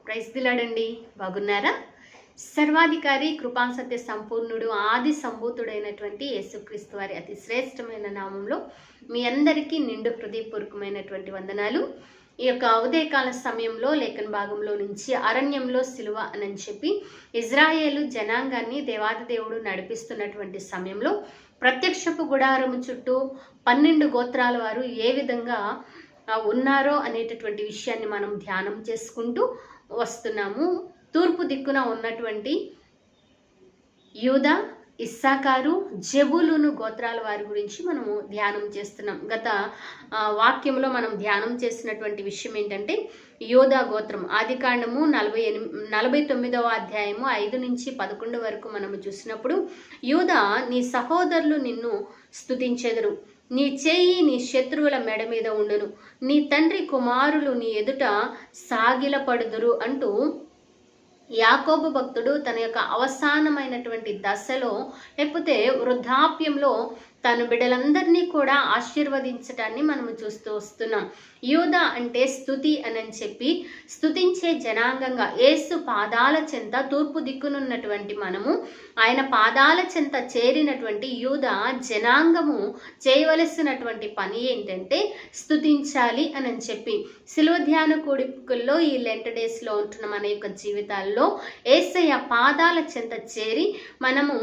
Praise దిలాడండి. బాగున్నారా? సర్వాధికారి కృపాసత్య సంపూర్ణుడు ఆది సంభూతుడైనటువంటి యేసుక్రీస్తు వారి అతి శ్రేష్టమైన నామంలో మీ అందరికీ నిండు హృదయపూర్వకమైనటువంటి వందనాలు. ఈ యొక్క ఉదయకాల సమయంలో లేఖన భాగంలో నుంచి అరణ్యంలో సిలువ అని చెప్పి ఇజ్రాయేలు జనాంగాన్ని దేవాది దేవుడు నడిపిస్తున్నటువంటి సమయంలో ప్రత్యక్షపు గుడారము చుట్టూ 12 గోత్రాల వారు ఏ విధంగా ఉన్నారో అనేటటువంటి విషయాన్ని మనం ధ్యానం చేసుకుంటూ వస్తున్నాము. తూర్పు దిక్కున ఉన్నటువంటి యూదా, ఇస్సాకారు, జెబూలూను గోత్రాల వారి గురించి మనము ధ్యానం చేస్తున్నాం. గత వాక్యంలో మనం ధ్యానం చేసినటువంటి విషయం ఏంటంటే యూదా గోత్రం ఆదికాండము 49వ అధ్యాయము 5 నుంచి 11 వరకు మనము చూసినప్పుడు యూదా, నీ సహోదరులు నిన్ను స్తుతించెదరు, నీ చేయి నీ శత్రువుల మెడ మీద ఉండును, నీ తండ్రి కుమారులు నీ ఎదుట సాగిలపడుదురు అంటూ యాకోబు భక్తుడు తన యొక్క అవసానమైనటువంటి దశలో లేకపోతే వృద్ధాప్యంలో తన బిడ్డలందరినీ కూడా ఆశీర్వదించటాన్ని మనము చూస్తూ వస్తున్నాం. యూదా అంటే స్తుతి అని చెప్పి స్తుతించే జనాంగంగా యేసు పాదాల చెంత తూర్పు దిక్కునున్నటువంటి మనము ఆయన పాదాల చెంత చేరినటువంటి యూదా జనాంగము చేయవలసినటువంటి పని ఏంటంటే స్తుతించాలి అని చెప్పి శిలువ ధ్యాన కూడికల్లో ఈ లెంట్ డేస్లో ఉంటున్న మన యొక్క జీవితాల్లో యేసయ్య పాదాల చెంత చేరి మనము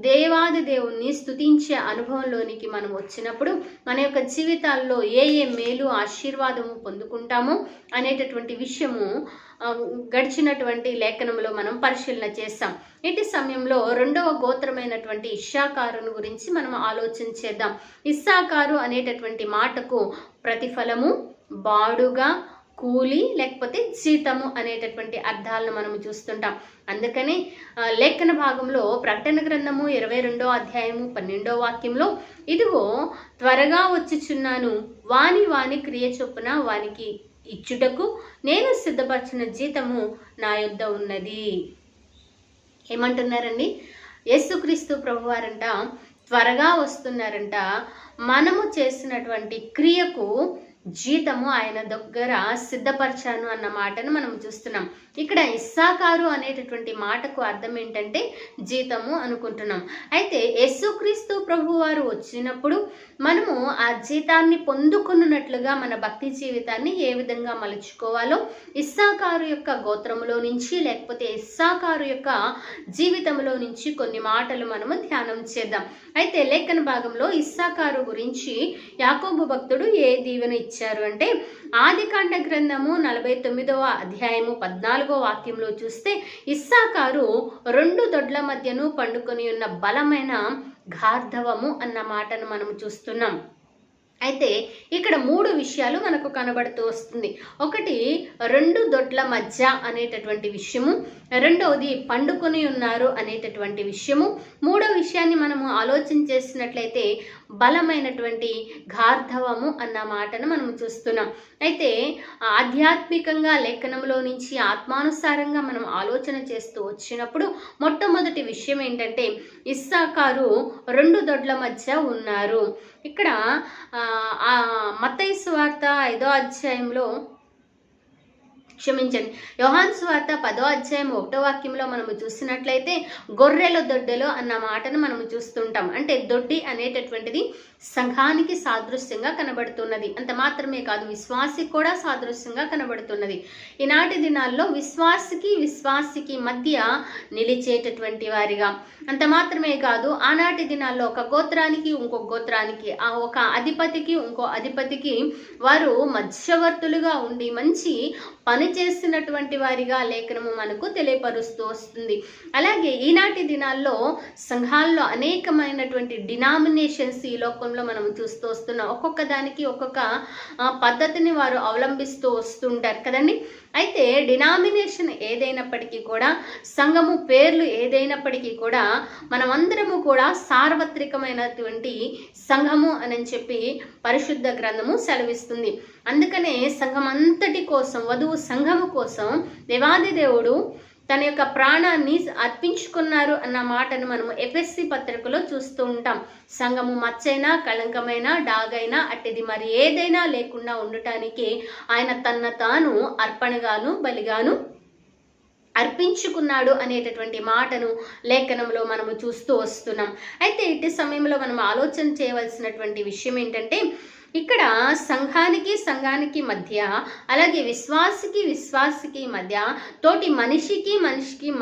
దేవాది దేవుణ్ణి స్తుతించే అనుభవంలోనికి మనం వచ్చినప్పుడు మన యొక్క జీవితాల్లో ఏ మేలు ఆశీర్వాదము పొందుకుంటాము అనేటటువంటి విషయము గడిచినటువంటి లేఖనంలో మనం పరిశీలన చేస్తాం. ఇటు సమయంలో 2వ గోత్రమైనటువంటి ఇస్సాకారును గురించి మనం ఆలోచన చేద్దాం. ఇస్సాకారు అనేటటువంటి మాటకు ప్రతిఫలము, బాడుగా, కూలి లేకపోతే జీతము అనేటటువంటి అర్థాలను మనము చూస్తుంటాం. అందుకని లేఖన భాగంలో ప్రకటన గ్రంథము 22వ అధ్యాయము 12వ వాక్యంలో, ఇదిగో త్వరగా వచ్చుచున్నాను, వాని క్రియ చొప్పున వానికి ఇచ్చుటకు నేను సిద్ధపరిచిన జీతము నా యొద్ద ఉన్నది. ఏమంటున్నారండి? యేసుక్రీస్తు ప్రభువారంట త్వరగా వస్తున్నారంట. మనము చేసినటువంటి క్రియకు జీతము ఆయన దగ్గర సిద్ధపరిచాను అన్న మాటను మనం చూస్తున్నాం. ఇక్కడ ఇస్సాకారు అనేటటువంటి మాటకు అర్థం ఏంటంటే జీతము అనుకుంటున్నాం. అయితే యేసుక్రీస్తు ప్రభువారు వచ్చినప్పుడు మనము ఆ జీతాన్ని పొందుకున్నట్లుగా మన భక్తి జీవితాన్ని ఏ విధంగా మలుచుకోవాలో ఇస్సాకారు యొక్క గోత్రములో నుంచి లేకపోతే ఇస్సాకారు యొక్క జీవితంలో నుంచి కొన్ని మాటలు మనము ధ్యానం చేద్దాం. అయితే లేఖన భాగంలో ఇస్సాకారు గురించి యాకోబు భక్తుడు ఏ దీవెన ఇచ్చారు అంటే ఆదికాండ గ్రంథము 49వ అధ్యాయము 14వ వాక్యంలో చూస్తే, ఇస్సాకారు 2 దొడ్ల మధ్యను పండుకొని ఉన్న బలమైన గార్ధవము అన్న మాటను మనం చూస్తున్నాం. అయితే ఇక్కడ 3 విషయాలు మనకు కనబడుతూ వస్తుంది. ఒకటి 2 దొడ్ల మధ్య అనేటటువంటి విషయము, రెండవది పండుకొని ఉన్నారు అనేటటువంటి విషయము, మూడవ విషయాన్ని మనము ఆలోచన చేసినట్లయితే బలమైనటువంటి గార్ధవము అన్న మాటను మనము చూస్తున్నాం. అయితే ఆధ్యాత్మికంగా లేఖనంలో నుంచి ఆత్మానుసారంగా మనం ఆలోచన చేస్తూ వచ్చినప్పుడు మొట్టమొదటి విషయం ఏంటంటే ఇస్సాకారు 2 దొడ్ల మధ్య ఉన్నారు. ఇక్కడ మత్తయి సువార్త 5వ అధ్యాయంలో యోహాను సువార్త 10వ అధ్యాయం 1వ వాక్యంలో మనము చూసినట్లయితే గొర్రెల దొడ్డెలు అన్న మాటను మనము చూస్తుంటాం. అంటే దొడ్డి అనేటటువంటిది సంఘానికి సాదృశ్యంగా కనబడుతున్నది. అంత మాత్రమే కాదు, విశ్వాసికి కూడా సాదృశ్యంగా కనబడుతున్నది. ఈనాటి దినాల్లో విశ్వాసికి మధ్య నిలిచేటటువంటి వారిగా, అంత మాత్రమే కాదు ఆనాటి దినాల్లో ఒక గోత్రానికి ఇంకొక గోత్రానికి, ఒక అధిపతికి ఇంకో అధిపతికి వారు మధ్యవర్తులుగా ఉండి మంచి పని చేస్తున్నటువంటి వారిగా లేఖనము మనకు తెలియపరుస్తూ వస్తుంది. అలాగే ఈనాటి దినాల్లో సంఘాల్లో అనేకమైనటువంటి డినామినేషన్స్ ఈ లోకంలో మనం చూస్తూ వస్తున్నాం. ఒక్కొక్క దానికి ఒక్కొక్క పద్ధతిని వారు అవలంబిస్తూ వస్తుంటారు కదండి. అయితే డినామినేషన్ ఏదైనప్పటికీ కూడా, సంఘము పేర్లు ఏదైనప్పటికీ కూడా, మనమందరము కూడా సార్వత్రికమైనటువంటి సంఘము అని చెప్పి పరిశుద్ధ గ్రంథము సెలవిస్తుంది. అందుకనే సంఘం అంతటి కోసం, వధువు సంఘము కోసం దేవాది దేవుడు తన యొక్క ప్రాణాన్ని అర్పించుకున్నారు అన్న మాటను మనము ఎఫెసీ పత్రికలో చూస్తూ ఉంటాం. సంఘము మచ్చైనా, కళంకమైనా, డాగైనా అట్టిది మరి ఏదైనా లేకుండా ఉండటానికి ఆయన తన తాను అర్పణగాను బలిగాను అర్పించుకున్నాడు అనేటటువంటి మాటను లేఖనంలో మనము చూస్తూ వస్తున్నాం. అయితే ఇటు సమయంలో మనం ఆలోచన చేయవలసినటువంటి విషయం ఏంటంటే, ఇక్కడ సంఘానికి మధ్య, అలాగే విశ్వాసికి మధ్య, తోటి మనిషికి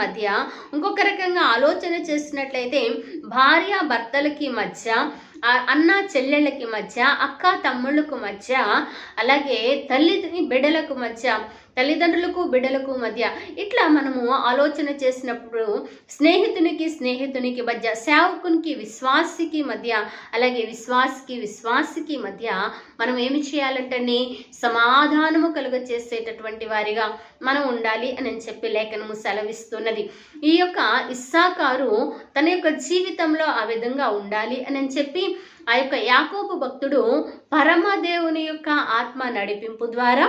మధ్య, ఇంకొక రకంగా ఆలోచన చేసినట్లయితే భార్య భర్తలకి మధ్య, అన్న చెల్లెళ్ళకి మధ్య, అక్క తమ్ముళ్ళకు మధ్య, అలాగే తల్లిదండ్రులకు బిడ్డలకు మధ్య, ఇట్లా మనము ఆలోచన చేసినప్పుడు స్నేహితునికి మధ్య, సేవకునికి విశ్వాసికి మధ్య, అలాగే విశ్వాసికి మధ్య మనం ఏమి చేయాలంటే సమాధానము కలుగ చేసేటటువంటి వారిగా మనం ఉండాలి అని చెప్పి లేఖనము సెలవిస్తున్నది. ఈ యొక్క ఇస్సాకారు తన యొక్క జీవితంలో ఆ విధంగా ఉండాలి అని చెప్పి ఆ యొక్క యాకోబు భక్తుడు పరమదేవుని యొక్క ఆత్మ నడిపింపు ద్వారా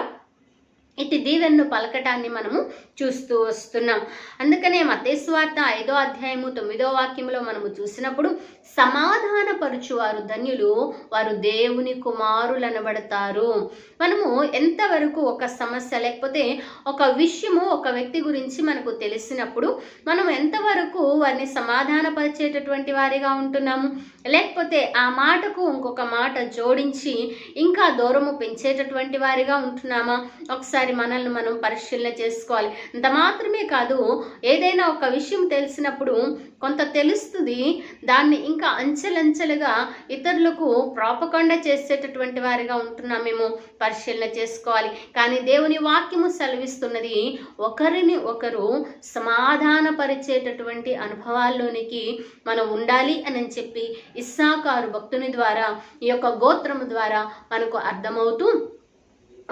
ఇటు దీవెన్ను పలకటాన్ని మనము చూస్తూ వస్తున్నాం. అందుకనే మత్తయి సువార్త 5వ అధ్యాయము 9వ వాక్యంలో మనము చూసినప్పుడు సమాధానపరుచువారు ధన్యులు, వారు దేవుని కుమారులనబడతారు. మనము ఎంతవరకు ఒక సమస్య లేకపోతే ఒక విషయము ఒక వ్యక్తి గురించి మనకు తెలిసినప్పుడు మనం ఎంతవరకు వారిని సమాధానపరిచేటటువంటి వారిగా ఉంటున్నాము, లేకపోతే ఆ మాటకు ఇంకొక మాట జోడించి ఇంకా దూరము పెంచేటటువంటి వారిగా ఉంటున్నామా? ఒకసారి మనల్ని మనం పరిశీలన చేసుకోవాలి. అంత మాత్రమే కాదు, ఏదైనా ఒక విషయం తెలిసినప్పుడు కొంత తెలుస్తుంది, దాన్ని ఇంకా అంచెలంచెలుగా ఇతరులకు ప్రాపకండా చేసేటటువంటి వారిగా ఉంటున్నామేమో పరిశీలన చేసుకోవాలి. కానీ దేవుని వాక్యము సెలవిస్తున్నది, ఒకరిని ఒకరు సమాధానపరిచేటటువంటి అనుభవాల్లోనికి మనం ఉండాలి అని చెప్పి ఇస్సాకారు భక్తుని ద్వారా, ఈ యొక్క గోత్రము ద్వారా మనకు అర్థమవుతూ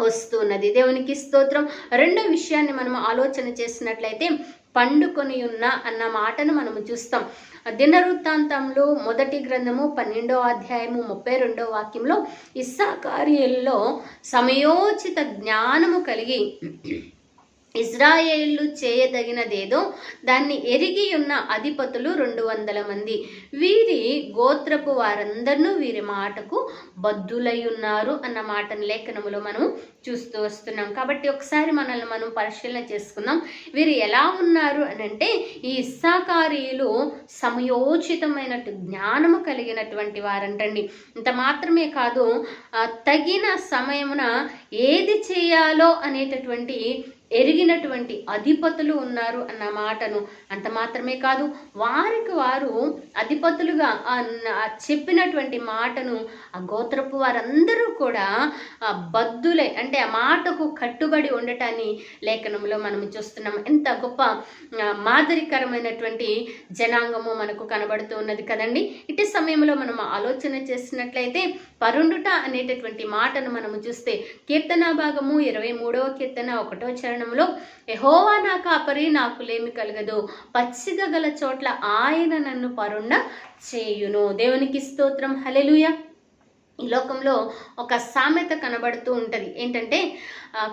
వస్తున్నది. దేవునికి స్తోత్రం. రెండో విషయాన్ని మనం ఆలోచన చేసినట్లయితే పండుకొని ఉన్న అన్న మాటను మనము చూస్తాం. దినవృత్తాంతంలో మొదటి గ్రంథము 12వ అధ్యాయము 32వ వాక్యంలో ఇస్సాకారీయుల్లో సమయోచిత జ్ఞానము కలిగి ఇజ్రాయేలు చేయదగినదేదో దాన్ని ఎరిగి ఉన్న అధిపతులు 200 మంది, వీరి గోత్రపు వారందరూ వీరి మాటకు బద్దులై ఉన్నారు అన్న మాటను లేఖనములో మనం చూస్తూ వస్తున్నాం. కాబట్టి ఒకసారి మనల్ని మనం పరిశీలన చేసుకుందాం. వీరు ఎలా ఉన్నారు అని అంటే, ఈ ఇస్సాకారీయులు సమయోచితమైనటు జ్ఞానము కలిగినటువంటి వారంటండి. ఇంత మాత్రమే కాదు, తగిన సమయమున ఏది చేయాలో అనేటటువంటి ఎరిగినటువంటి అధిపతులు ఉన్నారు అన్న మాటను, అంత మాత్రమే కాదు, వారికి వారు అధిపతులుగా చెప్పినటువంటి మాటను ఆ గోత్రపు వారందరూ కూడా బద్దులై, అంటే ఆ మాటకు కట్టుబడి ఉండటాన్ని లేఖనంలో మనం చూస్తున్నాం. ఎంత గొప్ప మాదిరికరమైనటువంటి జనాంగము మనకు కనబడుతూ ఉన్నది కదండి. ఇటు సమయంలో మనం ఆలోచన చేసినట్లయితే పరుండుట అనేటటువంటి మాటను మనము చూస్తే కీర్తన భాగము 23వ కీర్తన 1వ చరణంలో, యెహోవా నా కాపరి, నాకు లేమి కలగదు, పచ్చిక గల చోట్ల ఆయన నన్ను పరుండ చేయును. దేవునికి స్తోత్రం, హల్లెలూయా. ఈ లోకంలో ఒక సామెత కనబడుతూ ఉంటుంది, ఏంటంటే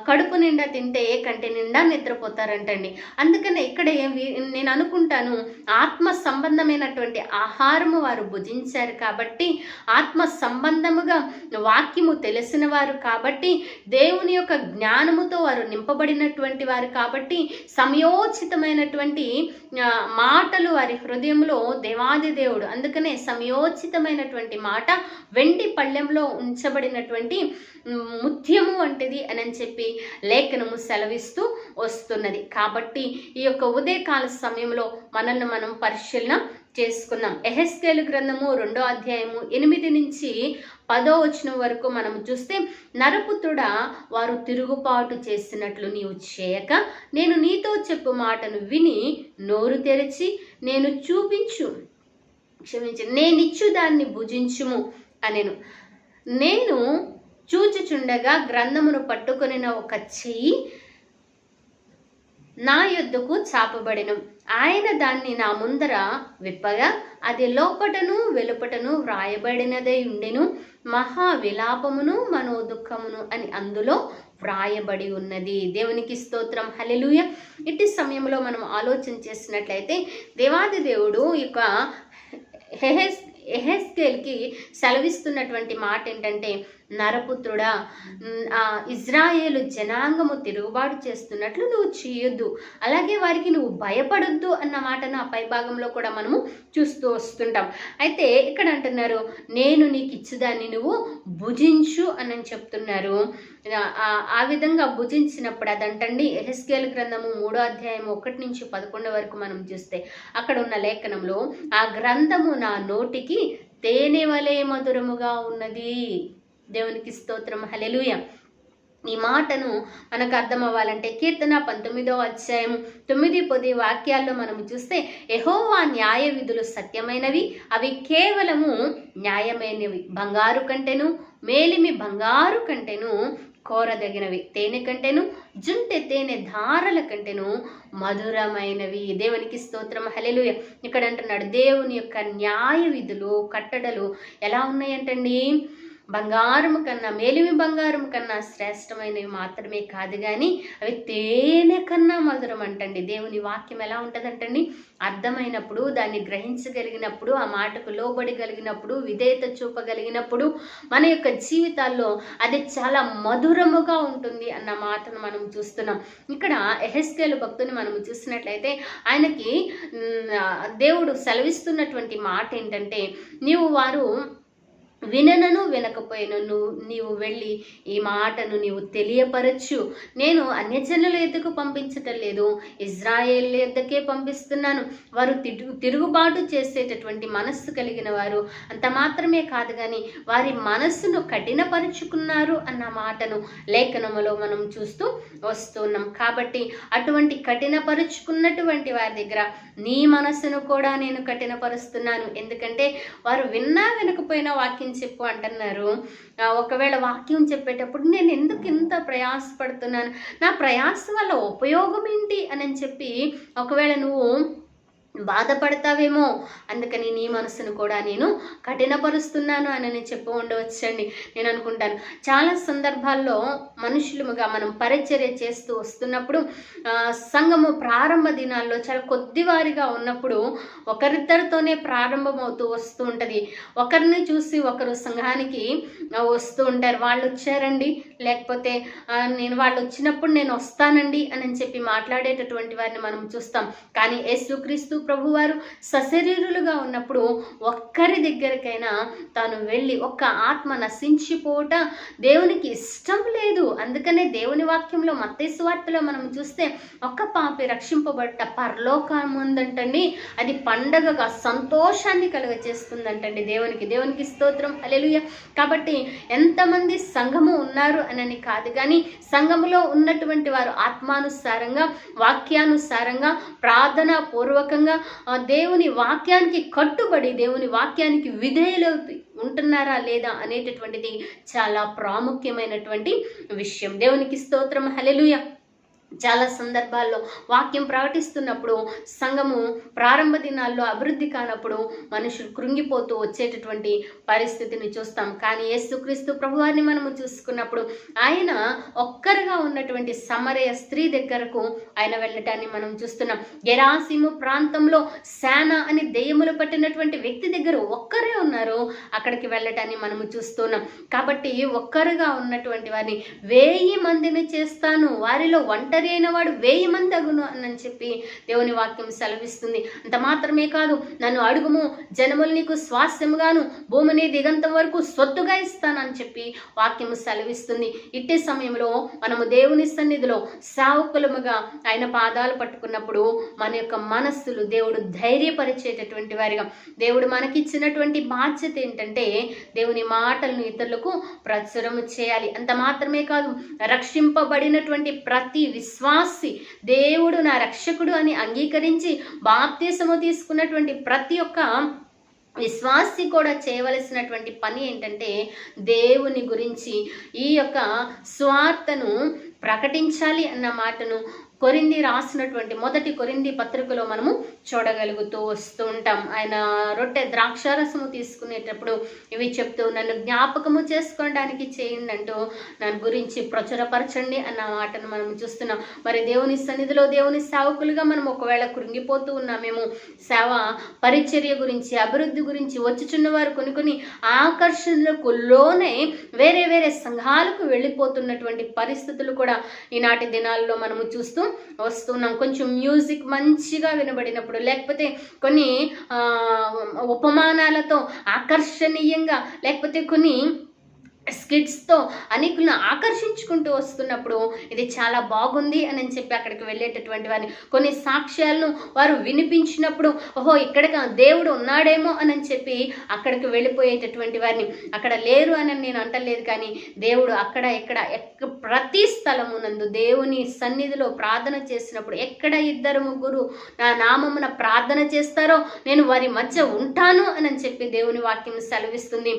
కడుపు నిండా తింటే కంటి నిండా నిద్రపోతారంటండి. అందుకనే ఇక్కడ నేను అనుకుంటాను, ఆత్మ సంబంధమైనటువంటి ఆహారము వారు భుజించారు కాబట్టి, ఆత్మ సంబంధముగా వాక్యము తెలిసిన వారు కాబట్టి, దేవుని యొక్క జ్ఞానముతో వారు నింపబడినటువంటి వారు కాబట్టి, సమయోచితమైనటువంటి మాటలు వారి హృదయంలో దేవాది దేవుడు, అందుకనే సమయోచితమైనటువంటి మాట వెండి పళ్ళెంలో ఉంచబడినటువంటి ముత్యము వంటిది అని చెప్పి లేఖనము సెలవిస్తూ వస్తున్నది. కాబట్టి ఈ యొక్క ఉదయకాల సమయంలో మనల్ని మనం పరిశీలన చేసుకున్నాం. యెహెజ్కేలు గ్రంథము 2వ అధ్యాయము 8 నుంచి 10వ వచనం వరకు మనం చూస్తే, నరపుత్రుడా, వారు తిరుగుబాటు చేసినట్లు నీవు చేయక, నేను నీతో చెప్పు మాటను విని నోరు తెరిచి నేనిచ్చు దాన్ని భుజించుము అనెను. నేను చూచుచుండగా గ్రంథమును పట్టుకొనిన ఒక చెయ్యి నా యొద్దకు చాపబడెను. ఆయన దాన్ని నా ముందర విప్పగా అది లోపటను వెలుపటను వ్రాయబడినదై ఉండెను. మహా విలాపమును మనోదుఃఖమును అని అందులో వ్రాయబడి ఉన్నది. దేవునికి స్తోత్రం, హల్లెలూయా. ఇట్టి సమయంలో మనం ఆలోచన చేసినట్లయితే దేవాది దేవుడు ఈ యొక్క యెహెజ్కేలుకి సెలవిస్తున్నటువంటి మాట ఏంటంటే, నరపుత్రుడా, ఇజ్రాయేలు జనాంగము తిరుగుబాటు చేస్తున్నట్లు నువ్వు చేయొద్దు, అలాగే వారికి నువ్వు భయపడొద్దు అన్న మాటను ఆ పై భాగంలో కూడా మనము చూస్తూ వస్తుంటాం. అయితే ఇక్కడ అంటున్నారు, నేను నీకు ఇచ్చేదాన్ని నువ్వు భుజించు అని చెప్తున్నారు. ఆ విధంగా భుజించినప్పుడు అదంటండి యెహెజ్కేలు గ్రంథము 3వ అధ్యాయం 1-11 వరకు మనం చూస్తే అక్కడ ఉన్న లేఖనంలో, ఆ గ్రంథము నా నోటికి తేనె వలె మధురముగా ఉన్నది. దేవునికి స్తోత్రం, హల్లెలూయా. ఈ మాటను మనకు అర్థం అవ్వాలంటే కీర్తన 19వ అధ్యాయం 9-10 వాక్యాల్లో మనము చూస్తే, యెహోవా న్యాయ విధులు సత్యమైనవి, అవి కేవలము న్యాయమైనవి, బంగారు కంటెను మేలిమి బంగారు కంటెను కోరదగినవి, తేనె కంటెను జుంటె తేనె ధారల కంటెను మధురమైనవి. దేవునికి స్తోత్రం, హల్లెలూయా. ఇక్కడ అంటున్నాడు, దేవుని యొక్క న్యాయ విధులు కట్టడలు ఎలా ఉన్నాయంటండి, బంగారం కన్నా మేలిమి బంగారం కన్నా శ్రేష్టమైనవి మాత్రమే కాదు కానీ అవి తేనె కన్నా మధురం అంటండి. దేవుని వాక్యం ఎలా ఉంటుందంటండి, అర్థమైనప్పుడు, దాన్ని గ్రహించగలిగినప్పుడు, ఆ మాటకు లోబడగలిగినప్పుడు, విధేయత చూపగలిగినప్పుడు మన యొక్క జీవితాల్లో అది చాలా మధురముగా ఉంటుంది అన్న మాటను మనం చూస్తున్నాం. ఇక్కడ యెహెజ్కేలు భక్తుని మనం చూసినట్లయితే ఆయనకి దేవుడు సెలవిస్తున్నటువంటి మాట ఏంటంటే, వారు వినను వినకపోయినను నీవు వెళ్ళి ఈ మాటను నీవు తెలియపరచు. నేను అన్యజనుల ఎద్దకు పంపించటం లేదు, ఇజ్రాయేల్ ఎద్దకే పంపిస్తున్నాను. వారు తిరుగుబాటు చేసేటటువంటి మనస్సు కలిగిన వారు, అంత మాత్రమే కాదు కానీ వారి మనస్సును కఠినపరుచుకున్నారు అన్న మాటను లేఖనములో మనం చూస్తూ వస్తున్నాం. కాబట్టి అటువంటి కఠినపరుచుకున్నటువంటి వారి దగ్గర నీ మనస్సును కూడా నేను కఠినపరుస్తున్నాను. ఎందుకంటే వారు విన్నా వినకపోయినా వాక్యం చెప్పు అంటున్నారు. ఒకవేళ వాక్యం చెప్పేటప్పుడు నేను ఎందుకు ఇంత ప్రయాసపడుతున్నాను, నా ప్రయాస వల్ల ఉపయోగం ఏంటి అని చెప్పి ఒకవేళ నువ్వు బాధపడతావేమో, అందుకని నీ మనసును కూడా నేను కఠినపరుస్తున్నాను అని చెప్పి ఉండవచ్చండి. నేను అనుకుంటాను చాలా సందర్భాల్లో మనుషులుగా మనం పరిచర్య చేస్తూ వస్తున్నప్పుడు, సంఘము ప్రారంభ దినాల్లో చాలా కొద్దివారిగా ఉన్నప్పుడు ఒకరిద్దరితోనే ప్రారంభమవుతూ వస్తూ ఉంటుంది. ఒకరిని చూసి ఒకరు సంఘానికి వస్తూ ఉంటారు, వాళ్ళు వచ్చారండి, లేకపోతే వాళ్ళు వచ్చినప్పుడు నేను వస్తానండి అని చెప్పి మాట్లాడేటటువంటి వారిని మనం చూస్తాం. కానీ యేసుక్రీస్తు ప్రభువారు సశరీరులుగా ఉన్నప్పుడు ఒక్కరి దగ్గరికైనా తాను వెళ్ళి ఒక్క ఆత్మ నశించిపోట దేవునికి ఇష్టం లేదు. అందుకనే దేవుని వాక్యంలో మత్తయి సువార్తలో మనం చూస్తే ఒక్క పాపి రక్షింపబడ్డ పరలోకం ఉందంటండి, అది పండగగా సంతోషాన్ని కలుగజేస్తుందంటండి. దేవునికి స్తోత్రం, హల్లెలూయా. కాబట్టి ఎంతమంది సంఘము ఉన్నారు అని కాదు కానీ సంఘములో ఉన్నటువంటి వారు ఆత్మానుసారంగా వాక్యానుసారంగా ప్రార్థనా పూర్వకంగా దేవుని వాక్యానికి కట్టుబడి దేవుని వాక్యానికి విధేయులు ఉంటున్నారా లేదా అనేటటువంటిది చాలా ప్రాముఖ్యమైనటువంటి విషయం. దేవునికి స్తోత్రం, హల్లెలూయా. చాలా సందర్భాల్లో వాక్యం ప్రకటిస్తున్నప్పుడు సంఘము ప్రారంభ దినాల్లో అభివృద్ధి కానప్పుడు మనుషులు కృంగిపోతూ వచ్చేటటువంటి పరిస్థితిని చూస్తాం. కానీ యేసుక్రీస్తు ప్రభువారిని మనము చూసుకున్నప్పుడు ఆయన ఒక్కరుగా ఉన్నటువంటి సమరయ స్త్రీ దగ్గరకు ఆయన వెళ్ళటాన్ని మనం చూస్తున్నాం. గెరాసిము ప్రాంతంలో శానా అని దెయ్యములు పట్టినటువంటి వ్యక్తి దగ్గర ఒక్కరే ఉన్నారు, అక్కడికి వెళ్ళటాన్ని మనము చూస్తున్నాం. కాబట్టి ఒక్కరుగా ఉన్నటువంటి వారిని 1000 మందిని చేస్తాను, వారిలో ఒంటరి అయిన వాడు 1000 మంది అగును అని చెప్పి దేవుని వాక్యం సెలవిస్తుంది. అంత మాత్రమే కాదు, నన్ను అడుగుము జనములు నీకు స్వాస్థ్యముగాను భూమిని దిగంతం వరకు సొత్తుగా ఇస్తానని చెప్పి వాక్యము సెలవిస్తుంది. ఇట్టి సమయంలో మనము దేవుని సన్నిధిలో సేవకులముగా ఆయన పాదాలు పట్టుకున్నప్పుడు మన యొక్క మనస్సులు దేవుడు ధైర్యపరిచేటటువంటి వారిగా, దేవుడు మనకిచ్చినటువంటి బాధ్యత ఏంటంటే దేవుని మాటలను ఇతరులకు ప్రచురము చేయాలి. అంత మాత్రమే కాదు, రక్షింపబడినటువంటి ప్రతి విశ్వాసి దేవుడు నా రక్షకుడు అని అంగీకరించి బాప్తిసము తీసుకున్నటువంటి ప్రతి ఒక్క విశ్వాసి కూడా చేయవలసినటువంటి పని ఏంటంటే దేవుని గురించి ఈ యొక్క స్వార్థను ప్రకటించాలి అన్న మాటను కొరింథీ రాసినటువంటి మొదటి కొరింథీ పత్రికలో మనము చూడగలుగుతూ వస్తూ ఉంటాం. ఆయన రొట్టె ద్రాక్షారసము తీసుకునేటప్పుడు ఇవి చెప్తూ నన్ను జ్ఞాపకము చేసుకోవడానికి చేయండి అంటూ దాని గురించి ప్రచురపరచండి అన్న మాటను మనం చూస్తున్నాం. మరి దేవుని సన్నిధిలో దేవుని సేవకులుగా మనం ఒకవేళ కృంగిపోతూ ఉన్నామేమో, సేవ పరిచర్య గురించి అభివృద్ధి గురించి వచ్చుచున్న వారు కొన్ని ఆకర్షణలకు లోనే వేరే వేరే సంఘాలకు వెళ్ళిపోతున్నటువంటి పరిస్థితులు కూడా ఈనాటి దినాల్లో మనము చూస్తూ వస్తున్నాం. కొంచెం మ్యూజిక్ మంచిగా వినబడినప్పుడు, లేకపోతే కొన్ని ఉపమానాలతో ఆకర్షణీయంగా, లేకపోతే కొన్ని స్కిట్స్తో అనేకులను ఆకర్షించుకుంటూ వస్తున్నప్పుడు ఇది చాలా బాగుంది అని చెప్పి అక్కడికి వెళ్ళేటటువంటి వారిని, కొన్ని సాక్ష్యాలను వారు వినిపించినప్పుడు ఓహో ఇక్కడ దేవుడు ఉన్నాడేమో అని చెప్పి అక్కడికి వెళ్ళిపోయేటటువంటి వారిని, అక్కడ లేరు అని నేను అంటలేదు, కానీ దేవుడు అక్కడ ఇక్కడ ప్రతి స్థలమునందు దేవుని సన్నిధిలో ప్రార్థన చేసినప్పుడు ఎక్కడ 2-3 నా నామమున ప్రార్థన చేస్తారో నేను వారి మధ్య ఉంటాను అని చెప్పి దేవుని వాక్యం సెలవిస్తుంది.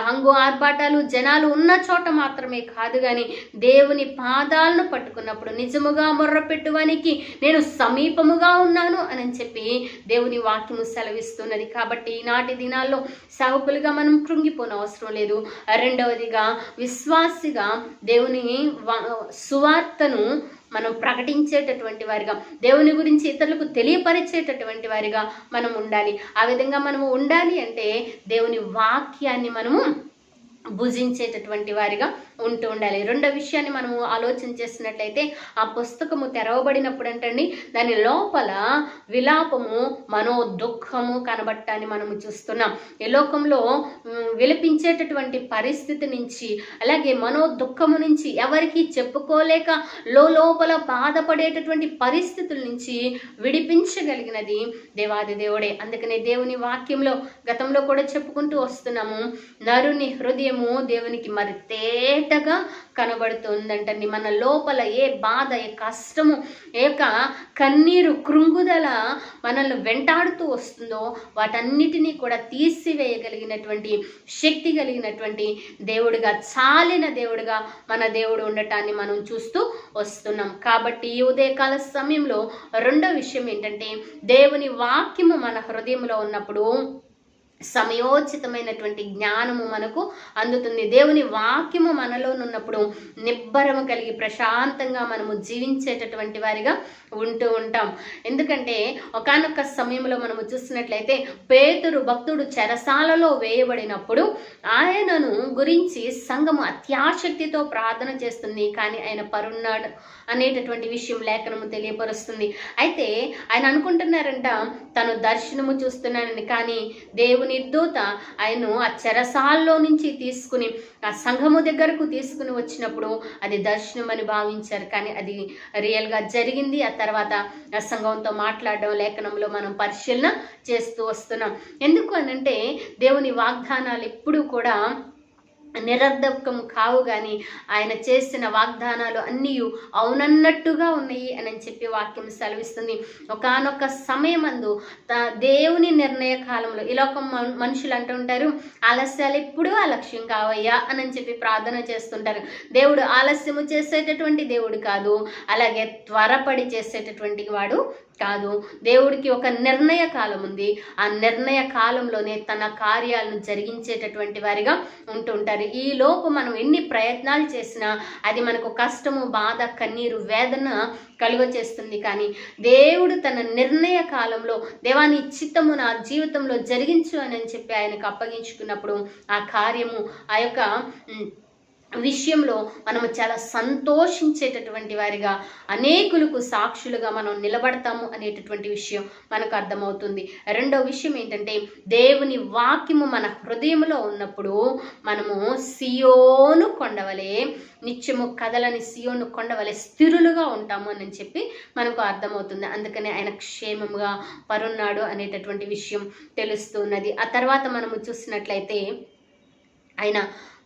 హంగు ఆర్భాటాలు జనాలు ఉన్న చోట మాత్రమే కాదు, కానీ దేవుని పాదాలను పట్టుకున్నప్పుడు నిజముగా మొర్రపెట్టువానికి నేను సమీపముగా ఉన్నాను అని చెప్పి దేవుని వాక్యము సెలవిస్తున్నది. కాబట్టి ఈనాటి దినాల్లో సేవకులుగా మనం కృంగిపోన అవసరం లేదు. రెండవదిగా విశ్వాసిగా దేవుని సువార్తను మనం ప్రకటించేటటువంటి వారిగా, దేవుని గురించి ఇతరులకు తెలియపరిచేటటువంటి వారిగా మనం ఉండాలి. ఆ విధంగా మనము ఉండాలి అంటే దేవుని వాక్యాన్ని మనము భుజించేటటువంటి వారిగా ఉంటూ ఉండాలి. రెండో విషయాన్ని మనము ఆలోచన చేసినట్లయితే, ఆ పుస్తకము తెరవబడినప్పుడు అంటండి దాని లోపల విలాపము మనో దుఃఖము కనబట్టాన్ని మనము చూస్తున్నాం. ఈ లోకంలో విలపించేటటువంటి పరిస్థితి నుంచి, అలాగే మనో దుఃఖము నుంచి, ఎవరికి చెప్పుకోలేక లోపల బాధపడేటటువంటి పరిస్థితుల నుంచి విడిపించగలిగినది దేవాది దేవుడే. అందుకనే దేవుని వాక్యంలో గతంలో కూడా చెప్పుకుంటూ వస్తున్నాము, నరుని హృదయం దేవునికి మరి తేటగా కనబడుతుందంటండి. మన లోపల ఏ బాధ, ఏ కష్టము, ఏ కన్నీరు, కృంగుదల మనల్ని వెంటాడుతూ వస్తుందో వాటన్నిటినీ కూడా తీసివేయగలిగినటువంటి శక్తి కలిగినటువంటి దేవుడిగా, చాలిన దేవుడిగా మన దేవుడు ఉండటాన్ని మనం చూస్తూ వస్తున్నాం. కాబట్టి ఈ ఉదయకాల సమయంలో రెండో విషయం ఏంటంటే, దేవుని వాక్యము మన హృదయంలో ఉన్నప్పుడు సమయోచితమైనటువంటి జ్ఞానము మనకు అందుతుంది. దేవుని వాక్యము మనలో ఉన్నప్పుడు నిబ్బరము కలిగి ప్రశాంతంగా మనము జీవించేటటువంటి వారిగా ఉంటూ ఉంటాం. ఎందుకంటే ఒకానొక సమయంలో మనము చూసినట్లయితే పేతురు భక్తుడు చెరసాలలో వేయబడినప్పుడు ఆయనను గురించి సంఘము అత్యాశక్తితో ప్రార్థన చేస్తుంది, కానీ ఆయన పరున్నాడు అనేటటువంటి విషయం లేఖనము తెలియపరుస్తుంది. అయితే ఆయన అనుకుంటున్నారంట తను దర్శనము చూస్తున్నానని, కానీ దేవుని దూత ఆయన్ను ఆ చెరసాల్లో నుంచి తీసుకుని ఆ సంఘము దగ్గరకు తీసుకుని వచ్చినప్పుడు అది దర్శనం అని భావించారు, కానీ అది రియల్గా జరిగింది. ఆ తర్వాత ఆ సంఘంతో మాట్లాడడం లేఖనంలో మనం పరిశీలన చేస్తూ వస్తున్నాం. ఎందుకు అనంటే దేవుని వాగ్దానాలు ఎప్పుడూ కూడా నిరర్ధకం కావు, కానీ ఆయన చేసిన వాగ్దానాలు అన్నీ అవునన్నట్టుగా ఉన్నాయి అని చెప్పి వాక్యం సెలవిస్తుంది. ఒకానొక సమయమందు దేవుని నిర్ణయ కాలంలో ఈ లోకం మనుషులు అంటూ ఉంటారు, ఆలస్యాలు ఎప్పుడూ అలక్ష్యం కావయ్యా అని చెప్పి ప్రార్థన చేస్తుంటారు. దేవుడు ఆలస్యము చేసేటటువంటి దేవుడు కాదు, అలాగే త్వరపడి చేసేటటువంటి వాడు కాదు. దేవుడికి ఒక నిర్ణయ కాలం ఉంది. ఆ నిర్ణయ కాలంలోనే తన కార్యాలను జరిగించేటటువంటి వారిగా ఉంటుంటారు. ఈ లోపు మనం ఎన్ని ప్రయత్నాలు చేసినా అది మనకు కష్టము, బాధ, కన్నీరు, వేదన కలుగచేస్తుంది. కానీ దేవుడు తన నిర్ణయ కాలంలో దేవాని చిత్తము నా జీవితంలో జరిగించు అని చెప్పి ఆయనకు అప్పగించుకున్నప్పుడు ఆ కార్యము, ఆ యొక్క విషయంలో మనము చాలా సంతోషించేటటువంటి వారిగా, అనేకులకు సాక్షులుగా మనం నిలబడతాము అనేటటువంటి విషయం మనకు అర్థమవుతుంది. రెండో విషయం ఏంటంటే, దేవుని వాక్యము మన హృదయంలో ఉన్నప్పుడు మనము సియోను కొండవలే, నిత్యము కదలని సియోను కొండవలే స్థిరులుగా ఉంటాము అని చెప్పి మనకు అర్థమవుతుంది. అందుకనే ఆయన క్షేమముగా పరున్నాడు అనేటటువంటి విషయం తెలుస్తున్నది. ఆ తర్వాత మనము చూసినట్లయితే ఆయన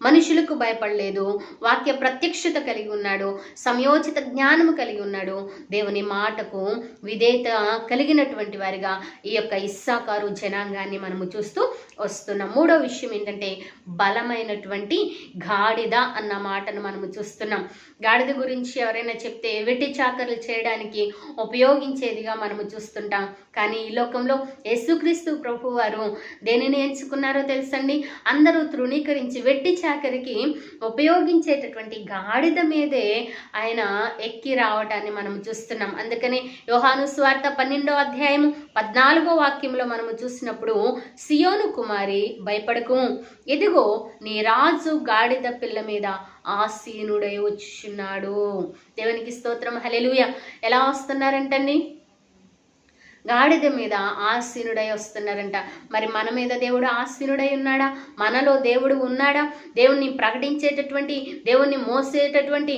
మనుషులకు భయపడలేదు, వాక్య ప్రత్యక్షత కలిగి ఉన్నాడు, సమయోచిత జ్ఞానము కలిగి ఉన్నాడు, దేవుని మాటకు విధేయత కలిగినటువంటి వారిగా ఈ యొక్క ఇస్సాకారు జనాంగాన్ని మనము చూస్తూ వస్తున్నాం. మూడో విషయం ఏంటంటే బలమైనటువంటి గాడిద అన్న మాటను మనము చూస్తున్నాం. గాడిద గురించి ఎవరైనా చెప్తే వెట్టి చాకర్లు చేయడానికి ఉపయోగించేదిగా మనము చూస్తుంటాం. కానీ ఈ లోకంలో యేసుక్రీస్తు ప్రభు వారు దేనిని ఎంచుకున్నారో తెలుసండి? అందరూ తృణీకరించి వెట్టి చాకరికి ఉపయోగించేటటువంటి గాడిద మీదే ఆయన ఎక్కి రావటాన్ని మనం చూస్తున్నాం. అందుకని యోహాను సువార్త 12వ అధ్యాయము 14వ వాక్యంలో మనము చూసినప్పుడు, సియోను కుమారి భయపడకు, ఇదిగో నీ రాజు గాడిద పిల్ల మీద ఆసీనుడై వచ్చుచున్నాడు. దేవునికి స్తోత్రం, హల్లెలూయా. ఎలా వస్తున్నారంటండి? గాడిద మీద ఆసీనుడై వస్తున్నారంట. మరి మన మీద దేవుడు ఆసీనుడై ఉన్నాడా? మనలో దేవుడు ఉన్నాడా? దేవుణ్ణి ప్రకటించేటటువంటి, దేవుణ్ణి మోసేటటువంటి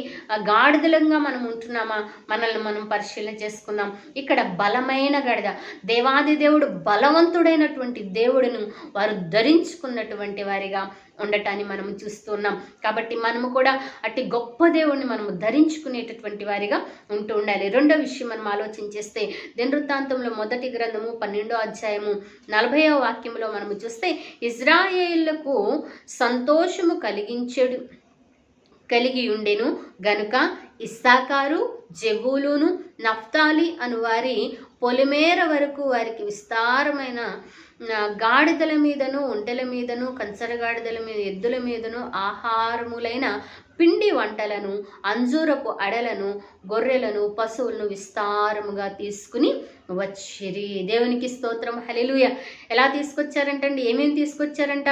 గాడిదలంగా మనం ఉంటున్నామా? మనల్ని మనం పరిశీలన చేసుకుందాం. ఇక్కడ బలమైన గాడిద, దేవాది దేవుడు బలవంతుడైనటువంటి దేవుడును వారు ధరించుకున్నటువంటి వారిగా ఉండటాన్ని మనం చూస్తున్నాం. కాబట్టి మనము కూడా అట్టి గొప్ప దేవుణ్ణి మనము ధరించుకునేటటువంటి వారిగా ఉంటూ ఉండాలి. రెండో విషయం మనం ఆలోచించేస్తే, దినవృత్తాంతంలో మొదటి గ్రంథము 12వ అధ్యాయము 40వ వాక్యంలో మనము చూస్తే, ఇజ్రాయేళ్లకు సంతోషము కలిగి ఉండెను గనుక ఇస్సాకారు, జెబూలూను, నఫ్తాలి అను వారి పొలిమేర వరకు వారికి విస్తారమైన గాడిదల మీదను, ఒంటెల మీదను, కంచరగాడిదల మీద, ఎద్దుల మీదను ఆహారములైన పిండి వంటలను, అంజూరపు అడలను, గొర్రెలను, పశువులను విస్తారముగా తీసుకుని వచ్చిరి. దేవునికి స్తోత్రం, హల్లెలూయా. ఎలా తీసుకొచ్చారంటండి? ఏమేమి తీసుకొచ్చారంట?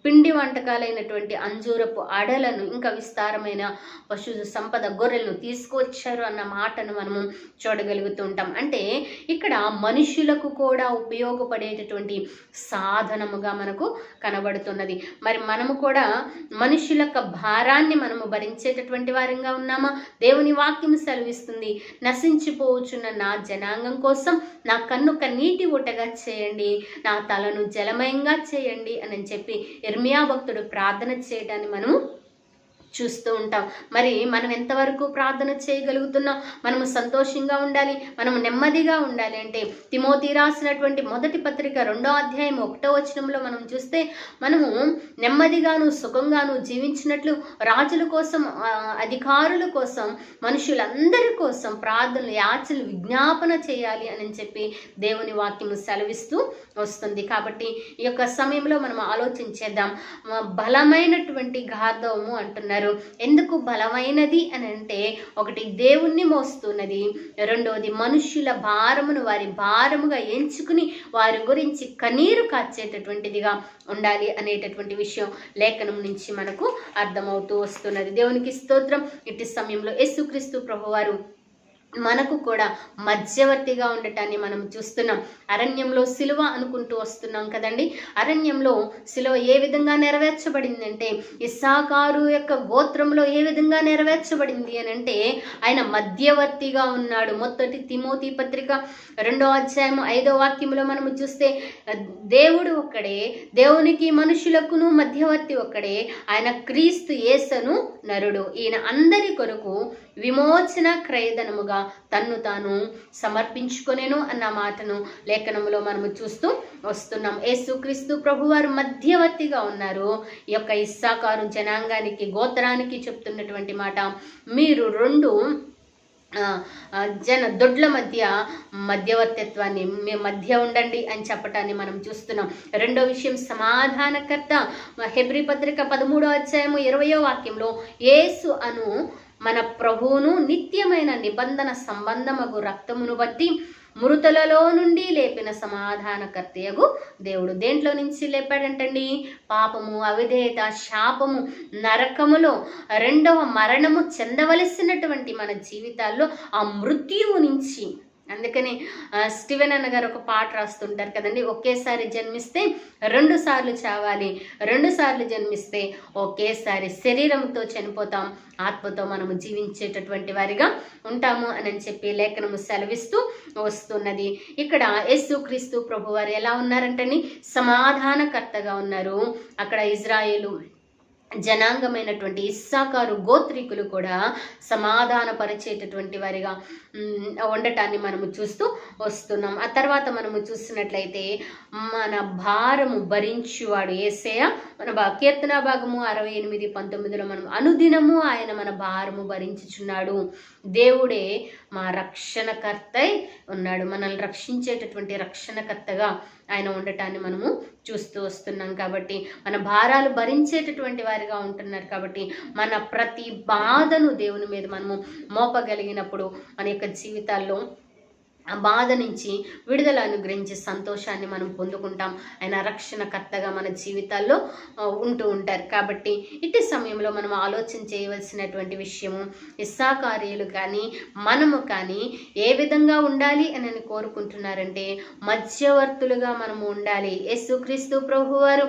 పిండి వంటకాలైనటువంటి అంజూరపు అడలను, ఇంకా విస్తారమైన పశు సంపద గొర్రెలను తీసుకొచ్చారు అన్న మాటను మనము చూడగలుగుతూ ఉంటాం. అంటే ఇక్కడ మనుషులకు కూడా ఉపయోగపడేటటువంటి సాధనముగా మనకు కనబడుతున్నది. మరి మనము కూడా మనుషుల యొక్క భారాన్ని మనము భరించేటటువంటి వారంగా ఉన్నామా? దేవుని వాక్యం సెలవిస్తుంది, నశించిపోవచ్చున్న నా జనాంగం కోసం నా కన్ను కన్నీటి ఊటగా చేయండి, నా తలను జలమయంగా చేయండి అని చెప్పి ఇర్మియా భక్తుడు ప్రార్థన చేయడాన్ని మనం చూస్తూ ఉంటాం. మరి మనం ఎంతవరకు ప్రార్థన చేయగలుగుతున్నాం? మనము సంతోషంగా ఉండాలి, మనము నెమ్మదిగా ఉండాలి అంటే తిమోతి రాసినటువంటి మొదటి పత్రిక 2వ అధ్యాయం 1వ వచనంలో మనం చూస్తే, మనము నెమ్మదిగాను సుఖంగాను జీవించినట్లు రాజుల కోసం, అధికారుల కోసం, మనుషులందరి కోసం ప్రార్థనలు, యాచనలు, విజ్ఞాపన చేయాలి అని చెప్పి దేవుని వాక్యము సెలవిస్తూ వస్తుంది. కాబట్టి ఈ యొక్క సమయంలో మనం ఆలోచించేద్దాం. బలమైనటువంటి గార్ధవము అంటున్నారు. ఎందుకు బలమైనది అని అంటే, ఒకటి దేవుణ్ణి మోస్తున్నది, రెండవది మనుష్యుల భారమును వారి భారముగా ఎంచుకుని వారి గురించి కన్నీరు కాచేటటువంటిదిగా ఉండాలి అనేటటువంటి విషయం లేఖనం నుంచి మనకు అర్థమవుతూ వస్తున్నది. దేవునికి స్తోత్రం. ఇట్టి సమయంలో యేసుక్రీస్తు ప్రభువారు మనకు కూడా మధ్యవర్తిగా ఉండటాన్ని మనం చూస్తున్నాం. అరణ్యంలో సిలువ అనుకుంటూ వస్తున్నాం కదండి. అరణ్యంలో సిలువ ఏ విధంగా నెరవేర్చబడిందంటే, ఇస్సాకారు యొక్క గోత్రంలో ఏ విధంగా నెరవేర్చబడింది అని అంటే, ఆయన మధ్యవర్తిగా ఉన్నాడు. మొదటి తిమోతి పత్రిక 2వ అధ్యాయం 5వ వాక్యంలో మనము చూస్తే, దేవుడు ఒక్కడే, దేవునికి మనుషులకును మధ్యవర్తి ఒక్కడే, ఆయన క్రీస్తు యేసును నరుడు. ఈయన అందరి కొరకు విమోచన క్రయధనముగా తన్ను తాను సమర్పించుకొనెను అన్న మాటను లేఖనములో మనము చూస్తూ వస్తున్నాం. యేసుక్రీస్తు ప్రభువారు మధ్యవర్తిగా ఉన్నారు. ఈ యొక్క ఇస్సాకారు జనాంగానికి, గోత్రానికి చెప్తున్నటువంటి మాట, మీరు రెండు దొడ్ల మధ్య మధ్యవర్తిత్వాన్ని, మీ మధ్య ఉండండి అని చెప్పటాన్ని మనం చూస్తున్నాం. రెండో విషయం, సమాధానకర్త. హెబ్రీ పత్రిక 13వ అధ్యాయము 20వ వాక్యంలో, యేసు అను మన ప్రభువును నిత్యమైన నిబంధన సంబంధమగు రక్తమును బట్టి మృతులలో నుండి లేపిన సమాధానకర్తయగు దేవుడు. దేంట్లో నుంచి లేపాడంటండి? పాపము, అవిధేయత, శాపము, నరకములో రెండవ మరణము చెందవలసినటువంటి మన జీవితాల్లో ఆ మృత్యువు నుంచి. అందుకని స్టీవెన్ అన్న గారు ఒక పాట రాస్తుంటారు కదండి, ఒకేసారి జన్మిస్తే 2 సార్లు చావాలి, 2 సార్లు జన్మిస్తే ఒకేసారి శరీరంతో చనిపోతాం, ఆత్మతో మనము జీవించేటటువంటి వారిగా ఉంటాము అని చెప్పి లేఖనము సెలవిస్తూ వస్తున్నది. ఇక్కడ యేసుక్రీస్తు ప్రభువారు ఎలా ఉన్నారంటని? సమాధానకర్తగా ఉన్నారు. అక్కడ ఇజ్రాయేలు జనాంగమైనటువంటి ఇస్సాకారు గోత్రికులు కూడా సమాధానపరిచేటటువంటి వారిగా ఉండటాన్ని మనము చూస్తూ వస్తున్నాం. ఆ తర్వాత మనము చూసినట్లయితే మన భారము భరించువాడు యేసయ్య. మన కీర్తన భాగము 68:19 మనం అనుదినము ఆయన మన భారము భరించుచున్నాడు. దేవుడే మా రక్షణకర్తై ఉన్నాడు. మనల్ని రక్షించేటటువంటి రక్షణకర్తగా ఆయన ఉండటాన్ని మనము చూస్తూ వస్తున్నాం. కాబట్టి మన భారాలు భరించేటటువంటి వారిగా ఉంటున్నారు. కాబట్టి మన ప్రతి బాధను దేవుని మీద మనము మోపగలిగినప్పుడు మన యొక్క జీవితాల్లో ఆ బాధ నుంచి విడుదల అనుగ్రహించే సంతోషాన్ని మనం పొందుకుంటాం. ఆయన రక్షణకర్తగా మన జీవితాల్లో ఉంటూ ఉంటారు. కాబట్టి ఇట్టి సమయంలో మనం ఆలోచన చేయవలసినటువంటి విషయము, ఇస్సాకారీయులు కానీ మనము కానీ ఏ విధంగా ఉండాలి అని కోరుకుంటున్నారంటే మధ్యవర్తులుగా మనము ఉండాలి. యేసుక్రీస్తు ప్రభువారు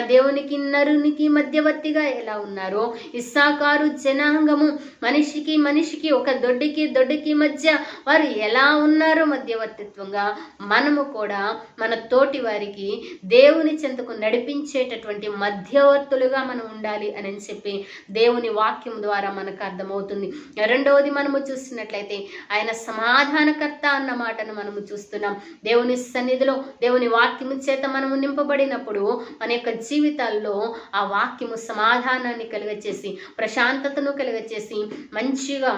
దేవునికి నరునికి మధ్యవర్తిగా ఎలా ఉన్నారో, ఇస్సాకారు జనాంగము మనిషికి ఒక దొడ్డికి మధ్య వారు ఎలా ఉన్నారు మధ్యవర్తిత్వంగా మనము కూడా మన తోటి వారికి దేవుని చెంతకు నడిపించేటటువంటి మధ్యవర్తులుగా మనం ఉండాలి అని చెప్పి దేవుని వాక్యం ద్వారా మనకు అర్థమవుతుంది. రెండవది మనము చూసినట్లయితే ఆయన సమాధానకర్త అన్న మాటను మనము చూస్తున్నాం. దేవుని సన్నిధిలో దేవుని వాక్యము చేత మనము నింపబడినప్పుడు మన యొక్క జీవితాల్లో ఆ వాక్యము సమాధానాన్ని కలుగచేసి ప్రశాంతతను కలుగచేసి మంచిగా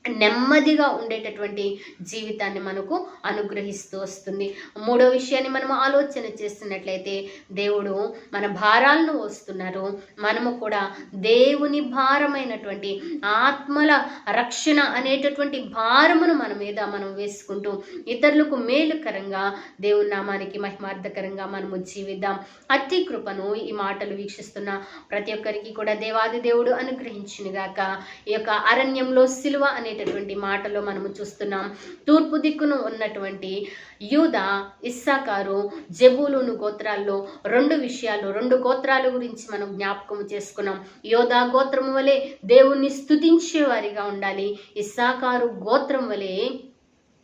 నెమ్మదిగా ఉండేటటువంటి జీవితాన్ని మనకు అనుగ్రహిస్తూ వస్తుంది. మూడో విషయాన్ని మనం ఆలోచన చేస్తున్నట్లయితే దేవుడు మన భారాలను వస్తున్నారు. మనము కూడా దేవుని భారమైనటువంటి ఆత్మల రక్షణ అనేటటువంటి భారమును మన మీద మనం వేసుకుంటూ ఇతరులకు మేలుకరంగా దేవుని నామానికి మహిమార్థకరంగా మనము జీవిద్దాం. అట్టి కృపను ఈ మాటలు వీక్షిస్తున్న ప్రతి ఒక్కరికి కూడా దేవాది దేవుడు అనుగ్రహించునుగాక. ఈ యొక్క అరణ్యంలో సిలువ అనేటటువంటి మాటలో మనము చూస్తున్నాం. తూర్పు దిక్కును ఉన్నటువంటి యూదా, ఇస్సాకారు, జెబూలూను గోత్రాల్లో రెండు గోత్రాల గురించి మనం జ్ఞాపకం చేసుకున్నాం. యూదా గోత్రం వలె దేవుణ్ణి స్తుతించే వారిగా ఉండాలి. ఇస్సాకారు గోత్రం వలె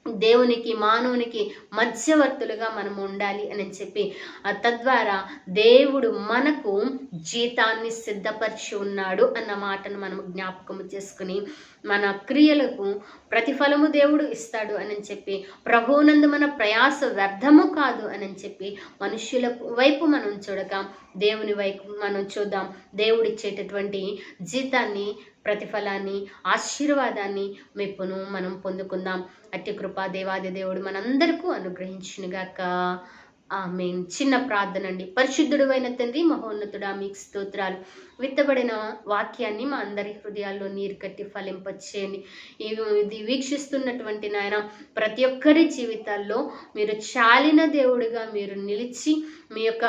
దేవునికి మానవునికి మధ్యవర్తులుగా మనం ఉండాలి అని చెప్పి తద్వారా దేవుడు మనకు జీతాన్ని సిద్ధపరిచి ఉన్నాడు అన్న మాటను మనం జ్ఞాపకం చేసుకుని మన క్రియలకు ప్రతిఫలము దేవుడు ఇస్తాడు అని చెప్పి ప్రభువునందు మన ప్రయాస వ్యర్థము కాదు అని చెప్పి మనుష్యుల వైపు మనం చూడక దేవుని వైపు మనం చూద్దాం. దేవుడిచ్చేటటువంటి జీతాన్ని, ప్రతిఫలాన్ని, ఆశీర్వాదాన్ని, మెప్పును మనం పొందుకుందాం. అట్టి కృపా దేవాది దేవుడు మనందరికీ అనుగ్రహించునుగాక. ఆమేన్. చిన్న ప్రార్థన అండి. పరిశుద్ధుడు అయిన తండ్రి, మహోన్నతుడా, మీకు స్తోత్రాలు. విత్తబడిన వాక్యాన్ని మా అందరి హృదయాల్లో నీరు కట్టి ఫలింపచేయండి. ఇది వీక్షిస్తున్నటువంటి నాయన ప్రతి ఒక్కరి జీవితాల్లో మీరు చాలిన దేవుడిగా మీరు నిలిచి మీ యొక్క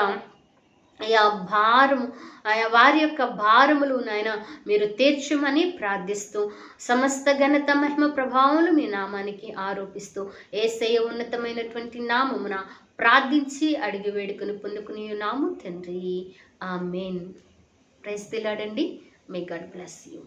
వారి యొక్క భారములు నాయన మీరు తీర్చమని ప్రార్థిస్తూ సమస్త ఘనత మహిమ ప్రభావములు మీ నామానికి ఆరోపిస్తూ యేసయ్య ఉన్నతమైనటువంటి నామమున ప్రార్థించి అడిగి వేడుకను పొందుకుని నాము తండ్రి. ఆమేన్. ప్రైజ్ ది లార్డ్ అండి. May God bless you.